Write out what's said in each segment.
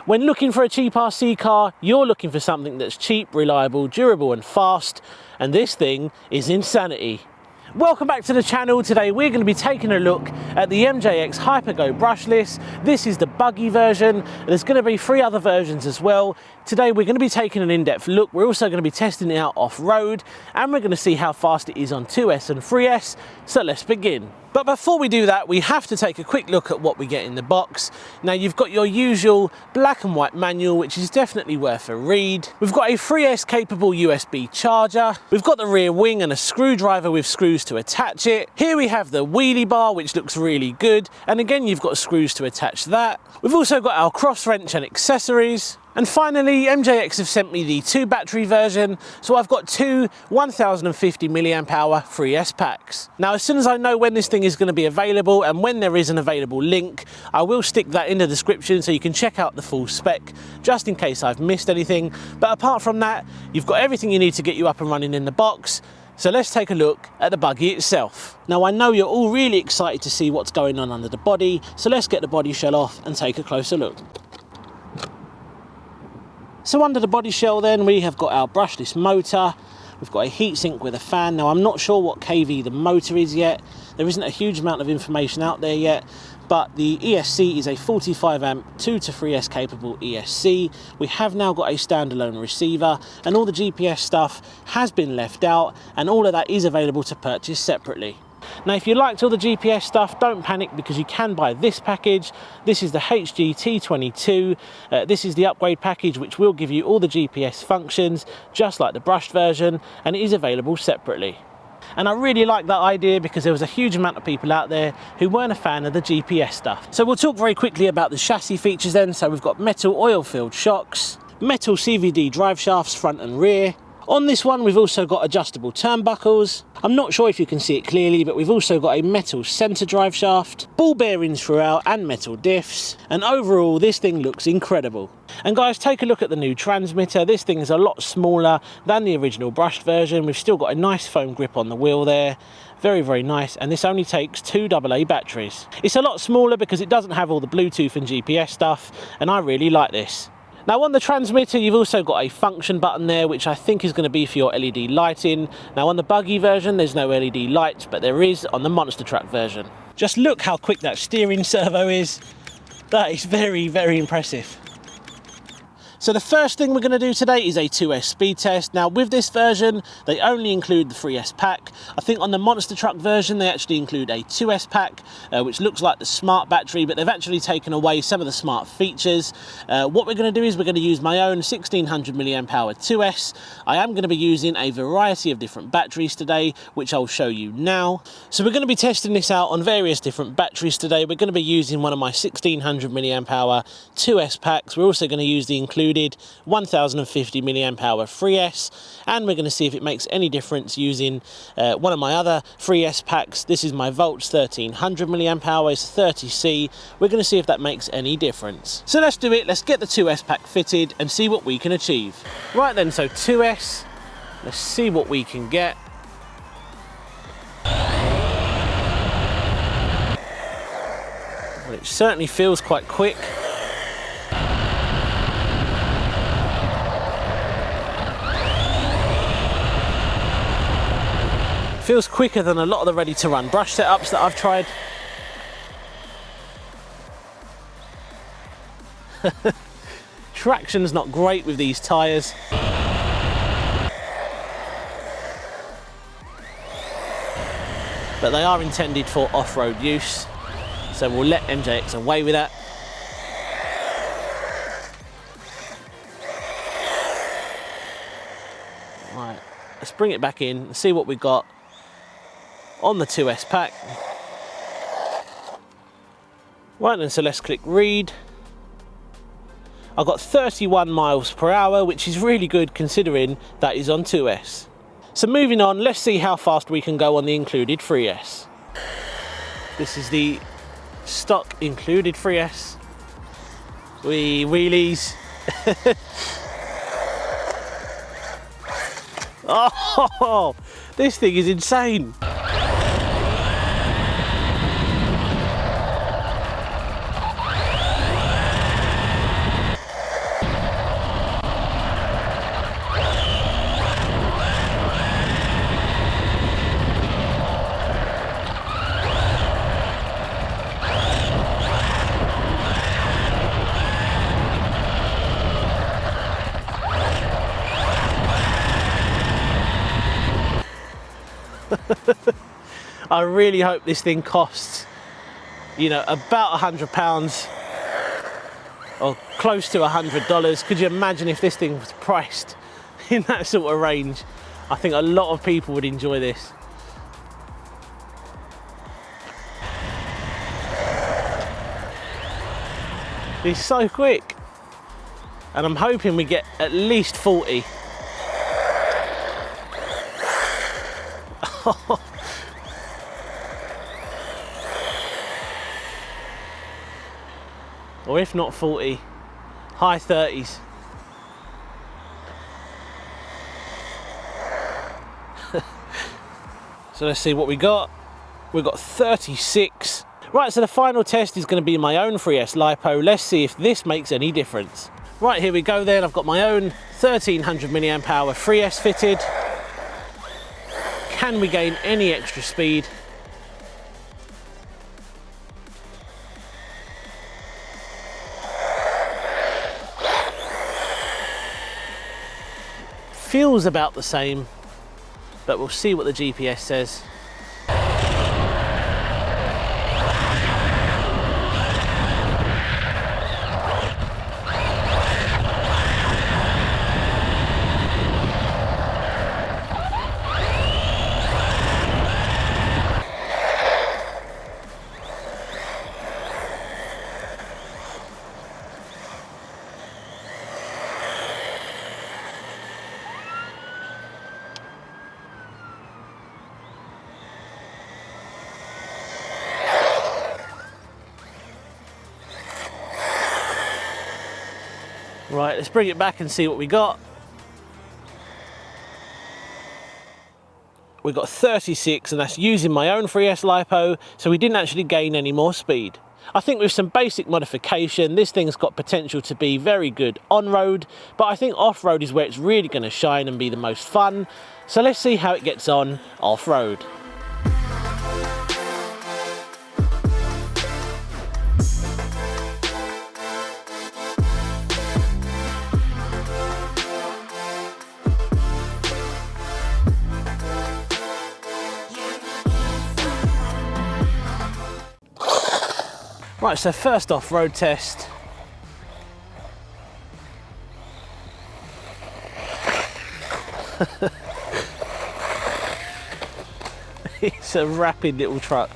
When looking for a cheap RC car, you're looking for something that's cheap, reliable, durable and fast, and this thing is insanity. Welcome back to the channel. Today we're going to be taking a look at the MJX HYPER GO Brushless. This is the Buggy version. There's going to be 3 other versions as well. Today we're going to be taking an in-depth look. We're also going to be testing it out off-road, and we're going to see how fast it is on 2S and 3S. So let's begin. But before we do that, we have to take a quick look at what we get in the box. Now you've got your usual black and white manual, which is definitely worth a read. We've got a 3S capable USB charger. We've got the rear wing and a screwdriver with screws to attach it. Here we have the wheelie bar, which looks really good. And again, you've got screws to attach that. We've also got our cross wrench and accessories. And finally, MJX have sent me the 2 battery version, so I've got 2 1050 milliamp hour 3S packs. Now, as soon as I know when this thing is going to be available and when there is an available link, I will stick that in the description so you can check out the full spec, just in case I've missed anything. But apart from that, you've got everything you need to get you up and running in the box. So let's take a look at the Buggy itself. Now, I know you're all really excited to see what's going on under the body, so let's get the body shell off and take a closer look. So under the body shell then, we have got our brushless motor. We've got a heatsink with a fan. Now I'm not sure what kV the motor is yet. There isn't a huge amount of information out there yet, but the ESC is a 45 amp 2 to 3S capable ESC. We have now got a standalone receiver, and all the GPS stuff has been left out, and all of that is available to purchase separately. Now, if you liked all the GPS stuff, don't panic, because you can buy this package. This is the HGT22. This is the upgrade package, which will give you all the GPS functions, just like the brushed version, and it is available separately. And I really like that idea because there was a huge amount of people out there who weren't a fan of the GPS stuff. So we'll talk very quickly about the chassis features then. So we've got metal oil-filled shocks, metal CVD drive shafts front and rear. On this one, we've also got adjustable turnbuckles. I'm not sure if you can see it clearly, but we've also got a metal centre drive shaft, ball bearings throughout and metal diffs. And overall, this thing looks incredible. And guys, take a look at the new transmitter. This thing is a lot smaller than the original brushed version. We've still got a nice foam grip on the wheel there. Very, very nice. And this only takes 2 AA batteries. It's a lot smaller because it doesn't have all the Bluetooth and GPS stuff, and I really like this. Now on the transmitter, you've also got a function button there, which I think is going to be for your LED lighting. Now on the Buggy version, there's no LED lights, but there is on the monster truck version. Just look how quick that steering servo is. That is very, very impressive. So the first thing we're going to do today is a 2S speed test. Now with this version, they only include the 3S pack. I think on the monster truck version, they actually include a 2S pack, which looks like the smart battery, but they've actually taken away some of the smart features. What we're going to do is we're going to use my own 1600 milliamp hour 2S. I am going to be using a variety of different batteries today, which I'll show you now. So we're going to be testing this out on various different batteries today. We're going to be using one of my 1600 milliamp hour 2S packs. We're also going to use the included 1050 milliamp hour 3S, and we're going to see if it makes any difference using one of my other 3S packs. This is my Volts 1300 milliamp hour, it's 30C. We're going to see if that makes any difference. So let's do it. Let's get the 2S pack fitted and see what we can achieve. Right then, so 2S, let's see what we can get. Well, it certainly feels quite quick. Feels quicker than a lot of the ready-to-run brush setups that I've tried. Traction's not great with these tyres. But they are intended for off-road use, so we'll let MJX away with that. Right, let's bring it back in and see what we've got on the 2S pack. Right then, so let's click read. I've got 31 miles per hour, which is really good considering that is on 2S. So moving on, let's see how fast we can go on the included 3S. This is the stock included 3S. Wheelies. Oh, this thing is insane. I really hope this thing costs, you know, about £100 or close to $100. Could you imagine if this thing was priced in that sort of range? I think a lot of people would enjoy this. It's so quick, and I'm hoping we get at least 40. Or if not 40, high 30s. So let's see what we got. We've got 36. Right, so the final test is going to be my own 3S LiPo. Let's see if this makes any difference. Right, here we go then. I've got my own 1300 milliamp hour 3S fitted. Can we gain any extra speed? Feels about the same, but we'll see what the GPS says. Right, let's bring it back and see what we got. We got 36, and that's using my own 3S LiPo, so we didn't actually gain any more speed. I think with some basic modification, this thing's got potential to be very good on-road, but I think off-road is where it's really going to shine and be the most fun. So let's see how it gets on off-road. Right, so first off-road test. It's a rapid little truck.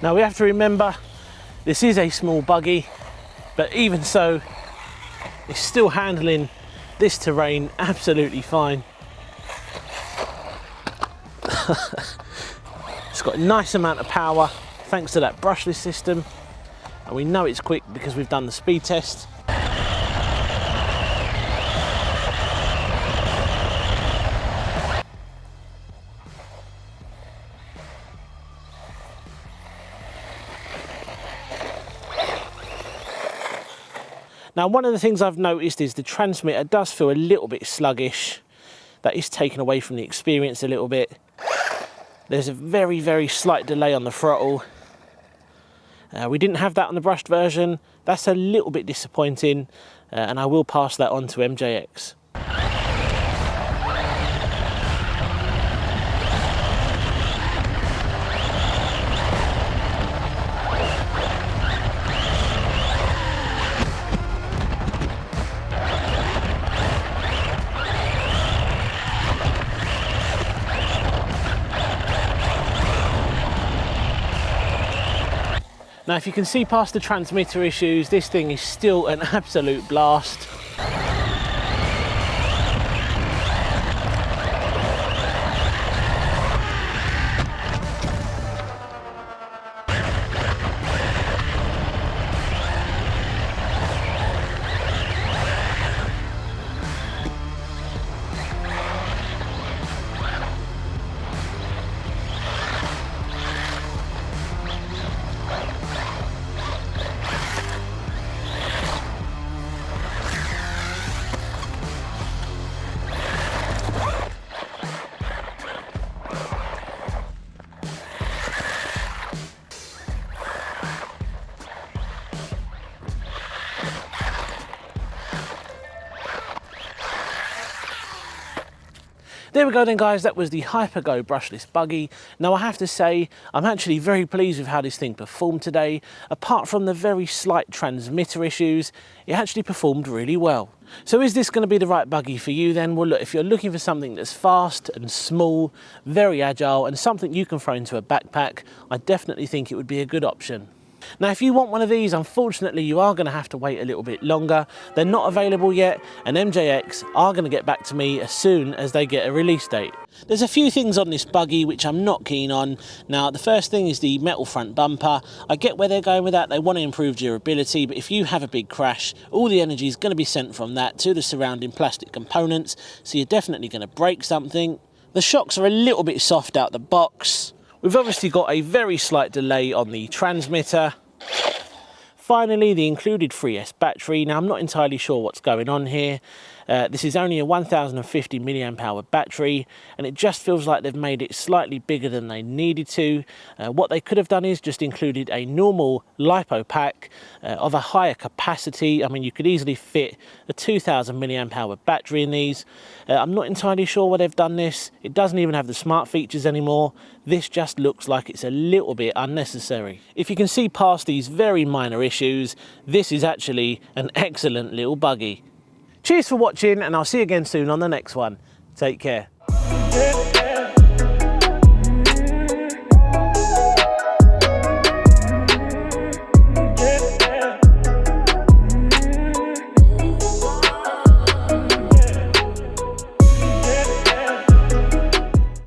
Now we have to remember, this is a small buggy, but even so, it's still handling this terrain absolutely fine. It's got a nice amount of power thanks to that brushless system, and we know it's quick because we've done the speed test. Now, one of the things I've noticed is the transmitter does feel a little bit sluggish. That is taken away from the experience a little bit. There's a very, very slight delay on the throttle. We didn't have that on the brushed version. That's a little bit disappointing, and I will pass that on to MJX. Now, if you can see past the transmitter issues, this thing is still an absolute blast. There we go then guys, that was the HYPER GO Brushless Buggy. Now I have to say, I'm actually very pleased with how this thing performed today. Apart from the very slight transmitter issues, it actually performed really well. So is this going to be the right buggy for you then? Well look, if you're looking for something that's fast and small, very agile, and something you can throw into a backpack, I definitely think it would be a good option. Now if you want one of these, unfortunately you are going to have to wait a little bit longer. They're not available yet, and MJX are going to get back to me as soon as they get a release date. There's a few things on this buggy which I'm not keen on. Now the first thing is the metal front bumper. I get where they're going with that, they want to improve durability, but if you have a big crash, all the energy is going to be sent from that to the surrounding plastic components, so you're definitely going to break something. The shocks are a little bit soft out the box. We've obviously got a very slight delay on the transmitter. Finally, the included 3S battery. Now, I'm not entirely sure what's going on here. This is only a 1050 milliamp hour battery, and it just feels like they've made it slightly bigger than they needed to. What they could have done is just included a normal LiPo pack of a higher capacity. I mean, you could easily fit a 2000 milliamp hour battery in these. I'm not entirely sure why they've done this. It doesn't even have the smart features anymore. This just looks like it's a little bit unnecessary. If you can see past these very minor issues, this is actually an excellent little buggy. Cheers for watching, and I'll see you again soon on the next one. Take care.